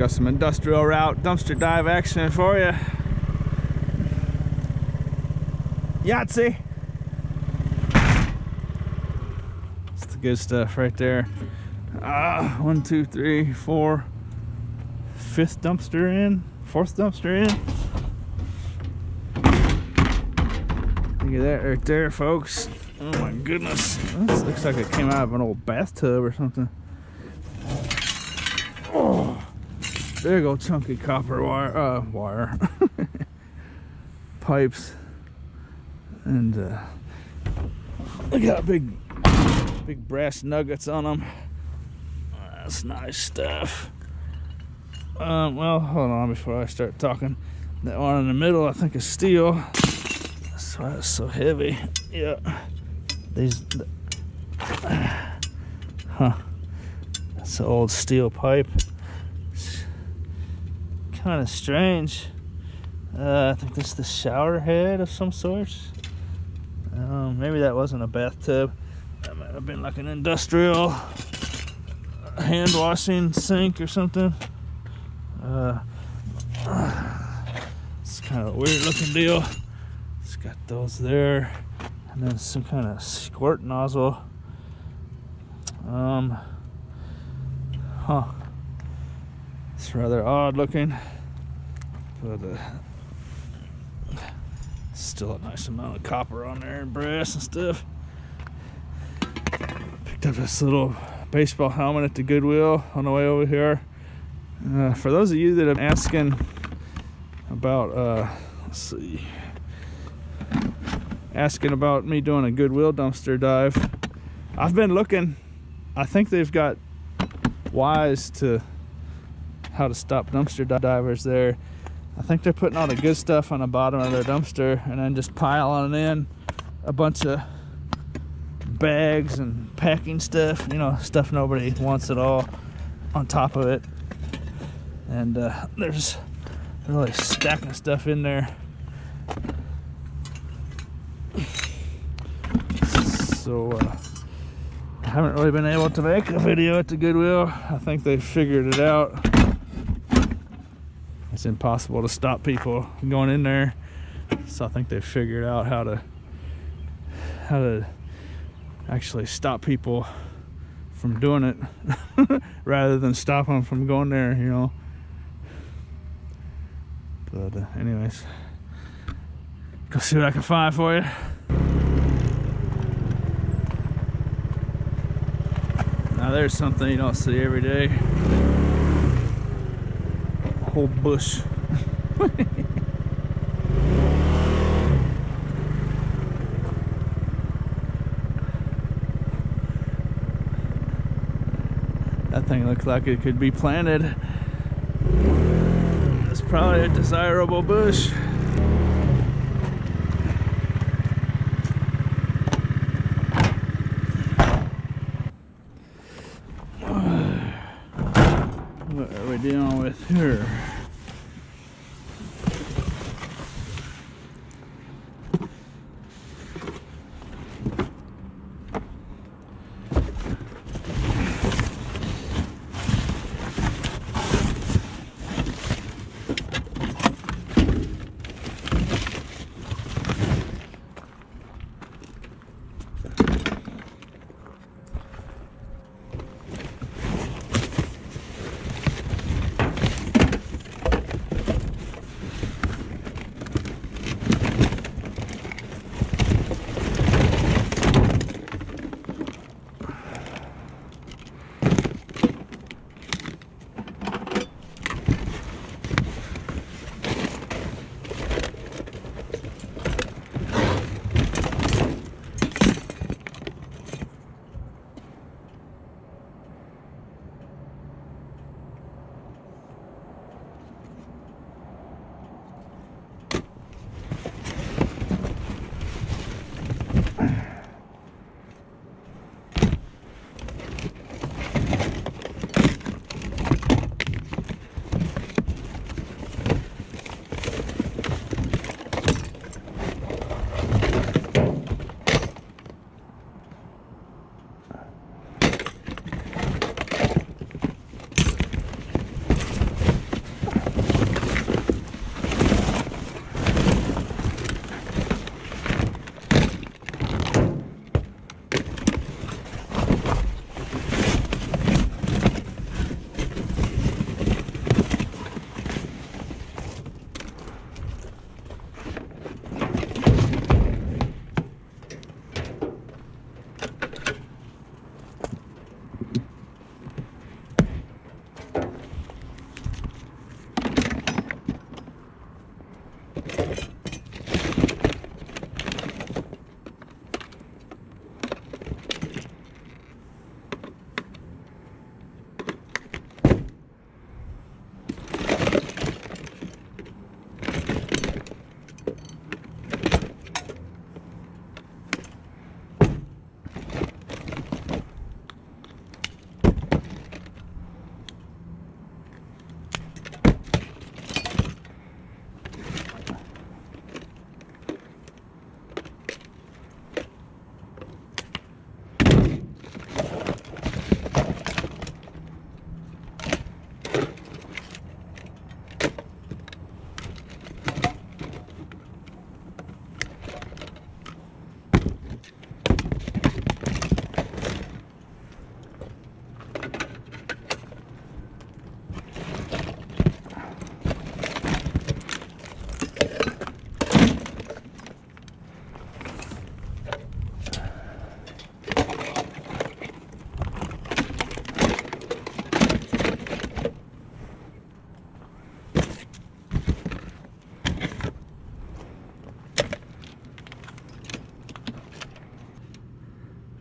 Got some industrial route dumpster dive action for you. Yahtzee! That's the good stuff right there. 1, 2, 3, 4. 5th dumpster in. 4th dumpster in. Look at that right there, folks. Oh my goodness. This looks like it came out of an old bathtub or something. Oh, big old chunky copper wire, pipes, and they got big brass nuggets on them. That's nice stuff. Well, hold on before I start talking. That one in the middle, I think, is steel. That's why it's so heavy. Yeah. That's an old steel pipe. It's kind of strange. I think this is the shower head of some sort. Maybe that wasn't a bathtub. That might have been like an industrial hand washing sink or something. It's kind of a weird looking deal. It's got those there, and then some kind of squirt nozzle. It's rather odd looking, but still a nice amount of copper on there and brass and stuff. Picked up this little baseball helmet at the Goodwill on the way over here. For those of you that are asking about, let's see, asking about me doing a Goodwill dumpster dive, I've been looking. I think they've got wise to how to stop dumpster divers there. I think they're putting all the good stuff on the bottom of their dumpster and then just piling in a bunch of bags and packing stuff, you know, stuff nobody wants at all, on top of it. And there's really stacking stuff in there. So I haven't really been able to make a video at the Goodwill. I think they figured it out. It's impossible to stop people going in there, so I think they figured out how to actually stop people from doing it rather than stop them from going there, you know. But anyways, go see what I can find for you. Now there's something you don't see every day. A whole bush. That thing looks like it could be planted. It's probably a desirable bush. What are we dealing with here?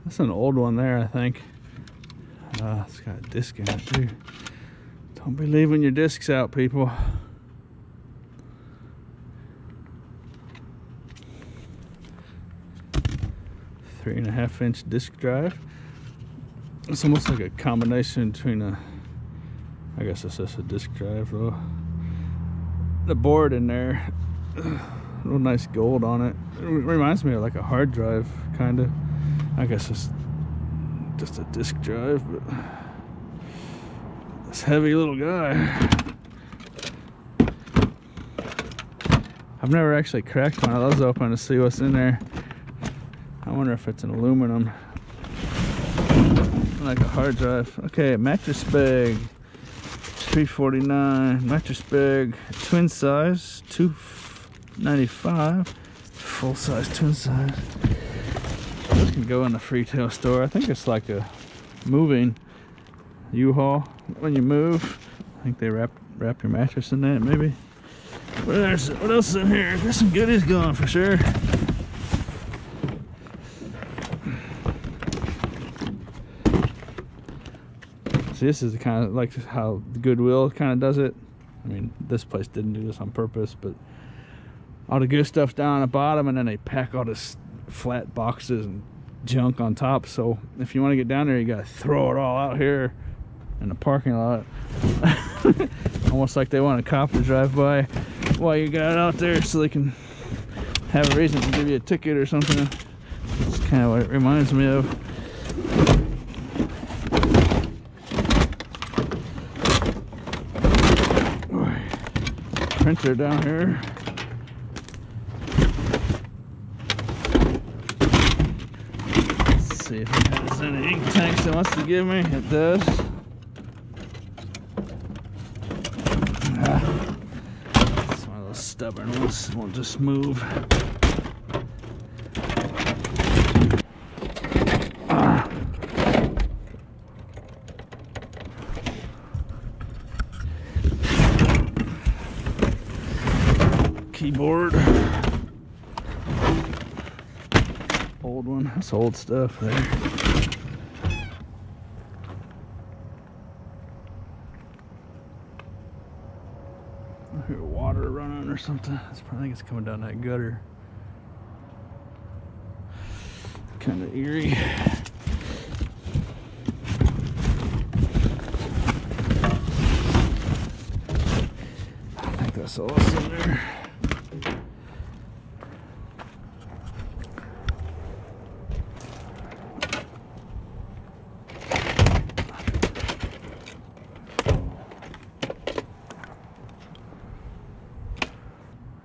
That's an old one there, I think. It's got a disc in it too. Don't be leaving your discs out, people. .5" disc drive. It's almost like a combination between a, I guess it's just a disc drive though. The board in there, real nice gold on it. It reminds me of like a hard drive, kind of. I guess it's just a disc drive, but this heavy little guy. I've never actually cracked one of those open to see what's in there. I wonder if it's an aluminum, like a hard drive. Okay, mattress bag, $3.49. Mattress bag, twin size, $2.95. Full size, twin size. This can go in the retail store. I think it's like a moving U-Haul. When you move, I think they wrap your mattress in that, maybe. What else is in here? There's some goodies going for sure. See, this is the kind of like how Goodwill kind of does it. I mean, this place didn't do this on purpose, but all the good stuff's down at the bottom, and then they pack all this flat boxes and junk on top. So if you want to get down there, you gotta throw it all out here in the parking lot. Almost like they want a cop to drive by while you got it out there, so they can have a reason to give you a ticket or something. That's kind of what it reminds me of. Printer down here. See if it has any ink tanks it wants to give me. It does. It's one of those stubborn ones. It won't just move. Keyboard. Old one. That's old stuff there. I hear water running or something. I think it's coming down that gutter. Kind of eerie. I think that's all that's in there.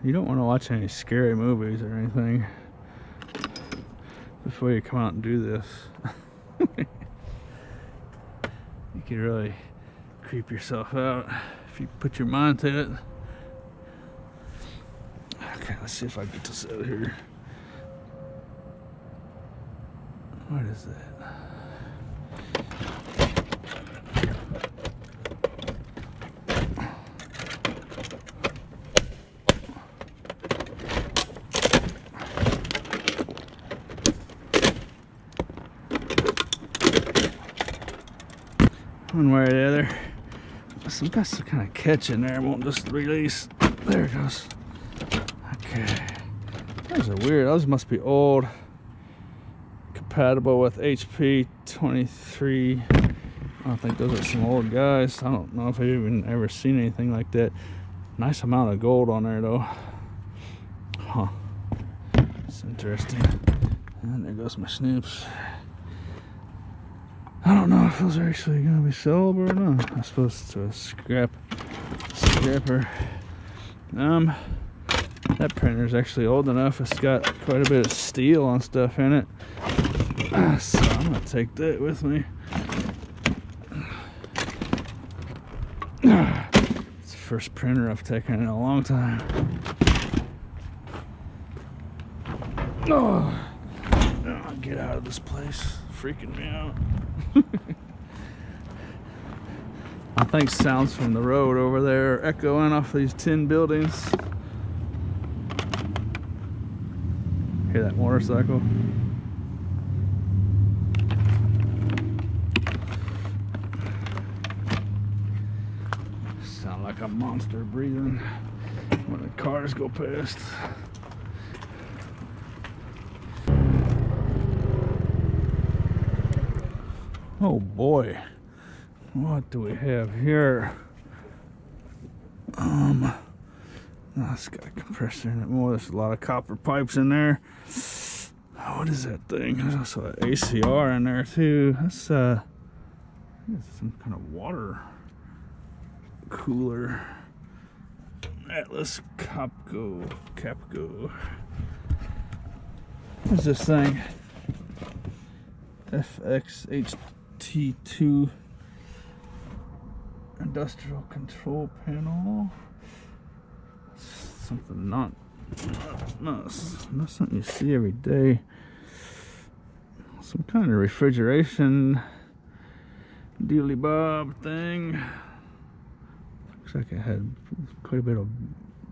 You don't want to watch any scary movies or anything before you come out and do this. You can really creep yourself out if you put your mind to it. Okay, let's see if I get this out of here. What is that? one way or the other. Got some kind of catch in there. It won't just release. There it goes. Okay. Those are weird. Those must be old. Compatible with HP 23. I don't think those are some old guys. I don't know if I've even ever seen anything like that. Nice amount of gold on there though. Huh. It's interesting. And there goes my snoops. I don't know if those are actually going to be sellable or not. I suppose it's a scrapper. That printer is actually old enough. It's got quite a bit of steel and stuff in it. So I'm going to take that with me. It's the first printer I've taken in a long time. Oh, get out of this place. Freaking me out. I think sounds from the road over there are echoing off these tin buildings. Hear that motorcycle? Sound like a monster breathing when the cars go past. Oh boy, what do we have here? Oh, it's got a compressor in it. Oh, there's a lot of copper pipes in there. Oh, what is that thing? There's also an ACR in there too. That's some kind of water cooler. Atlas Capco. What's this thing? FXHT2 industrial control panel. Something not something you see every day. Some kind of refrigeration dealy bob thing. Looks like it had quite a bit of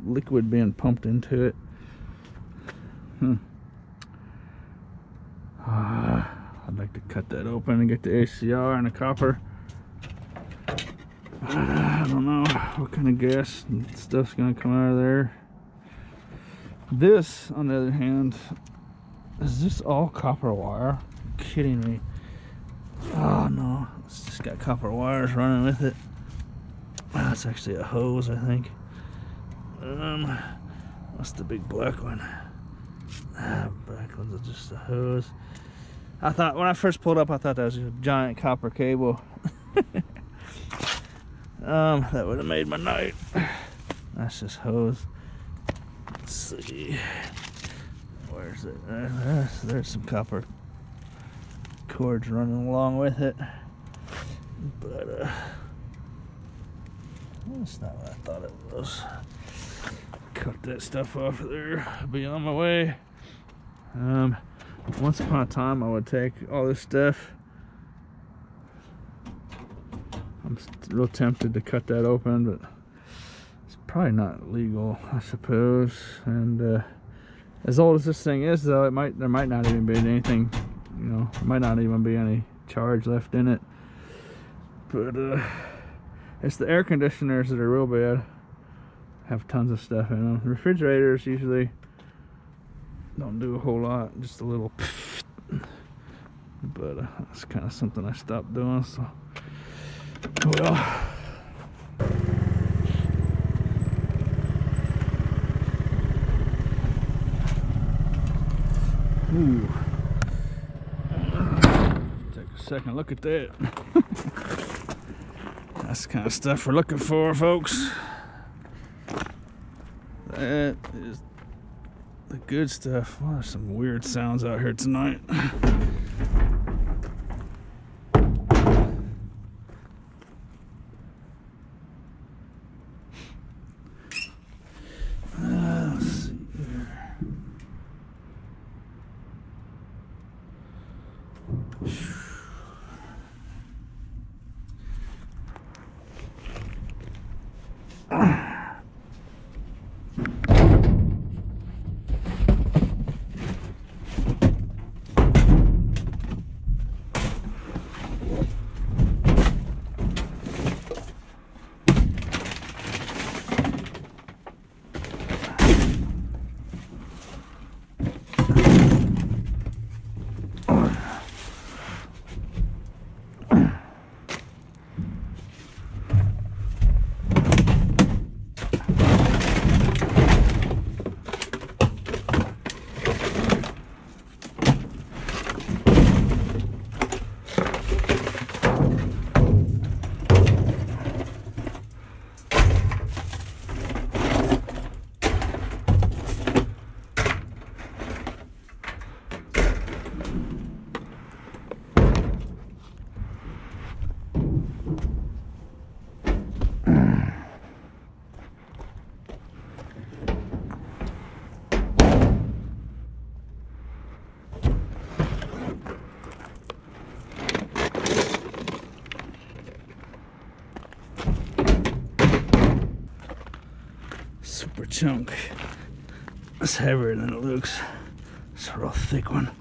liquid being pumped into it. I'd like to cut that open and get the ACR and the copper. I don't know what kind of gas and stuff's gonna come out of there. This, on the other hand, is this all copper wire? Are you kidding me? Oh no, it's just got copper wires running with it. That's actually a hose, I think. What's the big black one? Black one's just a hose. I thought, when I first pulled up, I thought that was a giant copper cable. That would have made my night. That's just hose. Let's see. Where's it? There's some copper cords running along with it. But, that's not what I thought it was. Cut that stuff off of there. I'll be on my way. Once upon a time, I would take all this stuff. I'm real tempted to cut that open, but it's probably not legal, I suppose. And as old as this thing is, though, there might not even be anything, you know, there might not even be any charge left in it. But it's the air conditioners that are real bad. Have tons of stuff in them. Refrigerators usually don't do a whole lot, just a little. But that's kind of something I stopped doing. So, well. Ooh. Take a second look at that. That's the kind of stuff we're looking for, folks. That is the good stuff. Well, there's some weird sounds out here tonight. Let's see here. super chunk. It's heavier than it looks. It's a real thick one.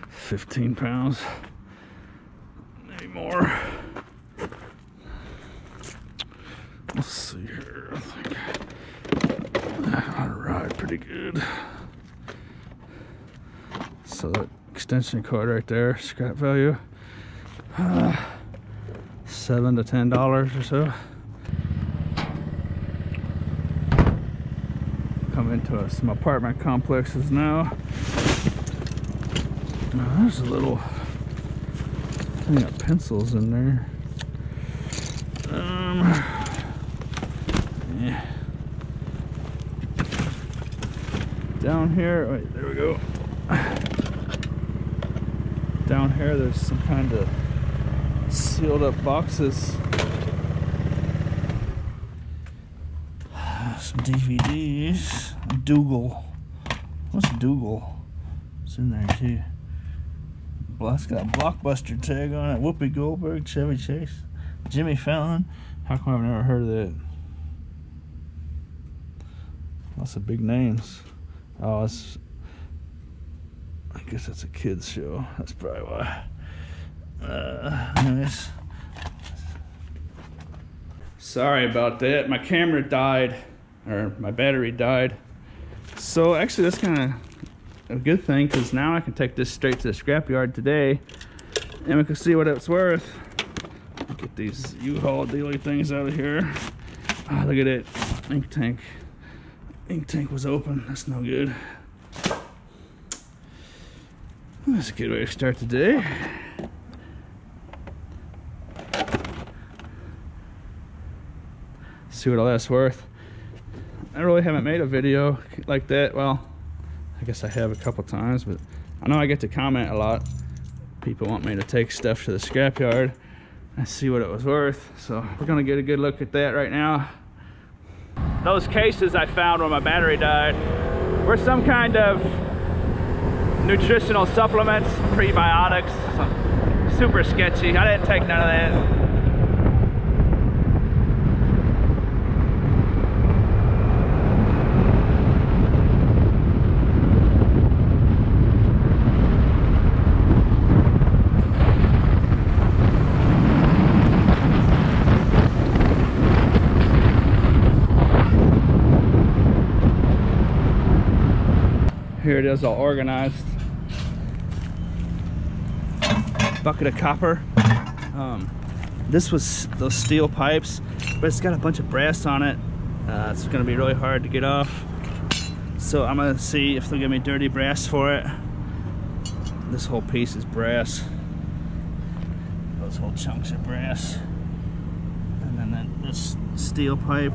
15 pounds, maybe more. Let's see here. I think I ought to ride pretty good. So that extension cord right there, scrap value, $7 to $10 or so. Come into some apartment complexes now. Now there's a little thing of pencils in there. Yeah. Down here, wait, there we go. Down here, there's some kind of sealed up boxes. Some DVDs. Dougal. What's Dougal? It's in there too. It's got a Blockbuster tag on it. Whoopi Goldberg, Chevy Chase, Jimmy Fallon. How come I've never heard of that? Lots of big names. Oh, it's, I guess that's a kid's show. That's probably why. Anyways. Sorry about that. My camera died, or my battery died. So actually that's kind of a good thing, because now I can take this straight to the scrapyard today and we can see what it's worth. Get these U-Haul dealy things out of here. Oh, look at it. Ink tank. Ink tank was open. That's no good. That's a good way to start the day. See what all that's worth. I really haven't made a video like that. Well, I guess I have a couple times, but I know I get to comment a lot. People want me to take stuff to the scrapyard and see what it was worth. So we're gonna get a good look at that right now. Those cases I found when my battery died were some kind of nutritional supplements, prebiotics, super sketchy. I didn't take none of that. Here it is, all organized. Bucket of copper. This was those steel pipes, but it's got a bunch of brass on it. It's gonna be really hard to get off. So I'm gonna see if they'll give me dirty brass for it. This whole piece is brass. Those whole chunks are brass. And then this steel pipe.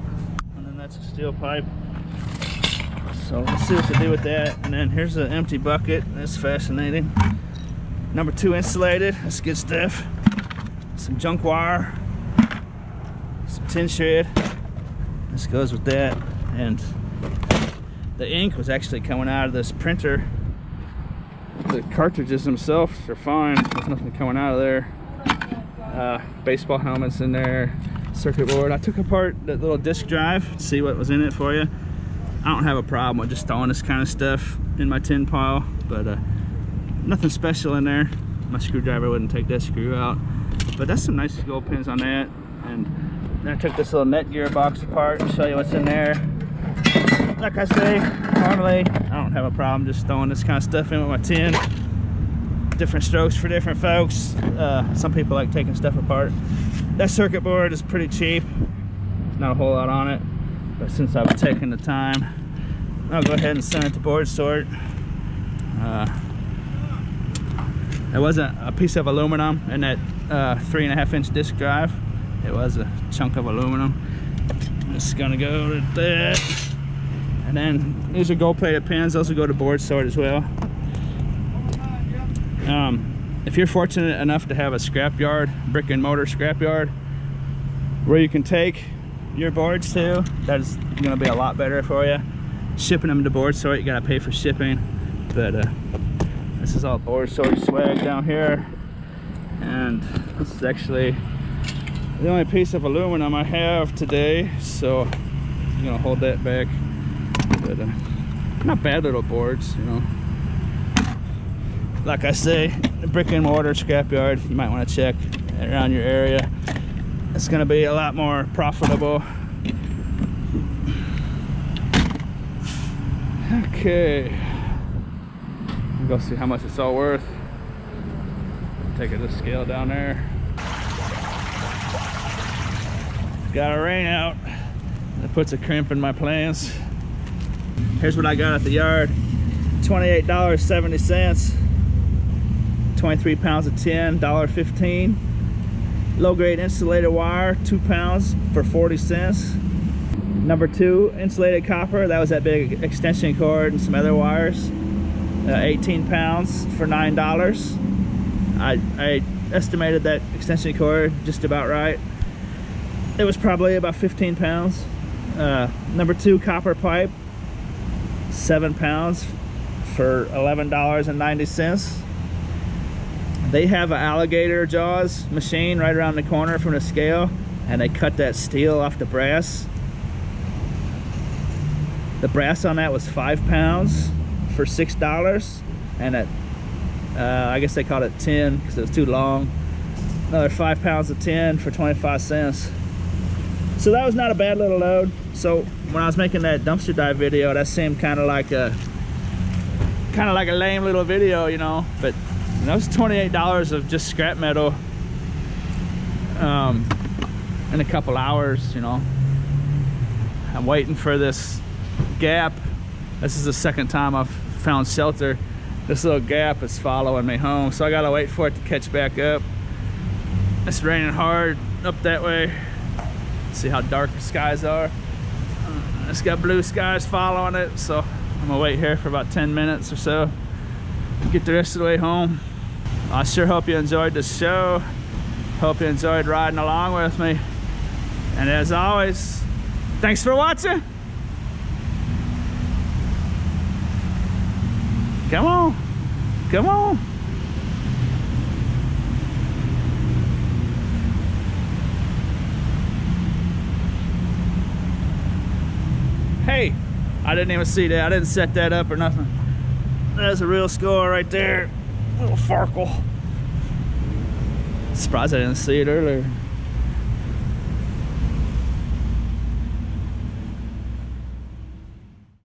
And then that's a steel pipe. So let's see what to do with that. And then here's an empty bucket. That's fascinating. Number 2 insulated. That's good stuff. Some junk wire. Some tin shred. This goes with that. And the ink was actually coming out of this printer. The cartridges themselves are fine. There's nothing coming out of there. Baseball helmets in there. Circuit board. I took apart that little disk drive to see what was in it for you. I don't have a problem with just throwing this kind of stuff in my tin pile, but nothing special in there. My screwdriver wouldn't take that screw out, but that's some nice gold pins on that. And then I took this little net gear box apart to show you what's in there. Like I say, normally I don't have a problem just throwing this kind of stuff in with my tin. Different strokes for different folks. Some people like taking stuff apart. That circuit board is pretty cheap. There's not a whole lot on it. But since I've taken the time, I'll go ahead and send it to board sort. It wasn't a piece of aluminum in that 3.5-inch disc drive. It was a chunk of aluminum. It's gonna go to that. And then these are gold-plated pins. Those will go to board sort as well. If you're fortunate enough to have a scrapyard, brick and mortar scrapyard, where you can take your boards to, that is going to be a lot better for you. Shipping them to board sort, you got to pay for shipping, but this is all board sort swag down here. And this is actually the only piece of aluminum I have today, so you're gonna hold that back. But not bad little boards, you know. Like I say, the brick and mortar scrapyard, you might want to check around your area. It's gonna be a lot more profitable. Okay, I'll go see how much it's all worth. Take it to scale down there. Got a rain out. That puts a crimp in my plans. Here's what I got at the yard. $28.70. 23 pounds of tin, $1.15. Low grade insulated wire, 2 pounds for 40 cents. Number 2, insulated copper. That was that big extension cord and some other wires. 18 pounds for $9. I estimated that extension cord just about right. It was probably about 15 pounds. Number 2, copper pipe, 7 pounds for $11.90. They have an alligator jaws machine right around the corner from the scale, and they cut that steel off the brass. The brass on that was 5 pounds for $6, and it, I guess they called it tin because it was too long. Another 5 pounds of tin for 25 cents. So that was not a bad little load. So when I was making that dumpster dive video, that seemed kind of like a lame little video, you know. But that was $28 of just scrap metal in a couple hours, you know. I'm waiting for this gap. This is the second time I've found shelter. This little gap is following me home, so I gotta wait for it to catch back up. It's raining hard up that way. See how dark the skies are. It's got blue skies following it, so I'm gonna wait here for about 10 minutes or so, get the rest of the way home. I sure hope you enjoyed the show. Hope you enjoyed riding along with me. And as always, thanks for watching. Come on, come on. Hey, I didn't even see that. I didn't set that up or nothing. That's a real score right there. Little Farkle. Surprised I didn't see it earlier.